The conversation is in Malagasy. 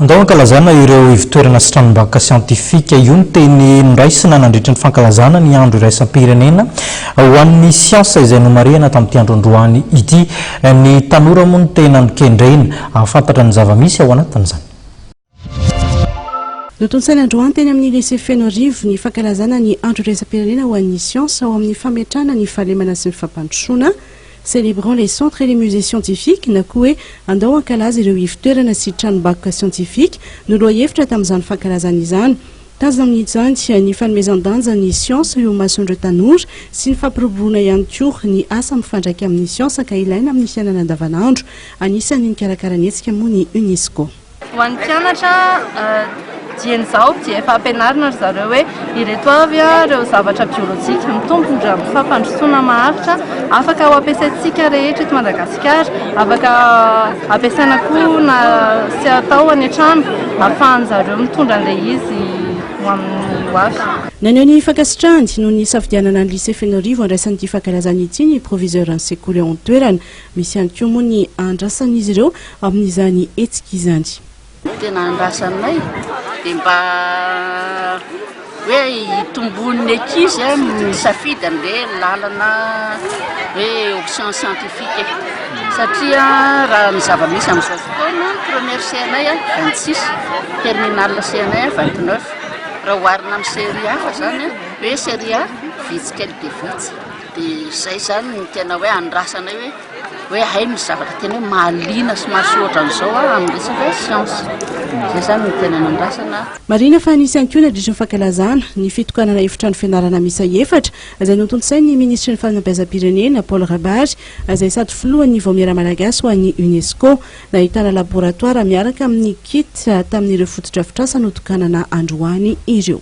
Andao ankalazana ireo ivitoerana sy tranombakoka siantifika io ny teny noraisina nandritra ny fankalazana ny andro iraisam-pirenena ho an'ny siansa izay nomarihana tamin'ity andro androany ity. Ny tanora moa ny tena nikendrena ahafantatra ny zava-misy ao anatin'izany. Notonsaina androany teny amin'ny lycée Fenorivo ny fankalazana ny andro iraisam-pirenena ho an'ny siansa ao amin'ny fametrahana ny fahalemana sy ny fampandrosoana, célébrant les centres et les musées scientifiques na koa hoe andao ankalaza ireo ivitoerana sy tranombakoka scientifique no loahevitra tamin'izany fankalazana izany. Tazana amin'izany ny fanomezan-danja ny siansa eo mason'ireo tanora sy ny fampiroboroana ihany koa ny asa mifandraika amin'ny siansa ka ilaina amin'ny fiainana andavanandro. Anisan'ny nikarakarana hetsika moa ny UNESCO. Ho an'ny mpianatra dian'izao dia efa ampianarina ry zareo hoe ireto avy ireo zavatra biolojika mitombondra amin'ny fampandrosoana maharitra afaka ho ampiasaintsika rehetra eto Madagasikara, afaka ampiasaina koa na sy atao any an-trano ahafahan'ny zareo mitondra an'ilay izy ho amin'ny ho avy. Naneo ny fankasitrahany no ny safidianana ny lycée Fenorivo andraisan'ity fankalazana ity ny proviseur ny sekoly ao an-toerana. Misy ihany koa moa ny andrasan'izy ireo amin'izany hetsika izany. Tena andrasanay dia mba hoe itombon'ny ankizy misafidy an'ilay lalana hoe option scientifique satria raha ny zava-misy amin'izao fotoana première CNA 26 terminal CNA 29 raha oharina amin'ny série hafa zany hoe série A vitsy kely dia vitsy dia izay zany ny tena hoe andrasanay hoe hay ny zavatra tena hoe mahaliana sy mahasoatra an'izao amin'ny resaka siansa. Izay zany ny tena nandrasana. Marina fa nisy ihany koa nandritra ny fankalazana ny fitokanana efitrano fianarana misa efatra izay notontosainy ny ministra ny fanabeazam-pirenena Paul Rabary izay sady filohan'ny voamiera malagasy ho an'ny UNESCO. Nahitana laboratoire miaraka amin'ny kit tamin'ireo fototra afitrasa notokanana androany ireo.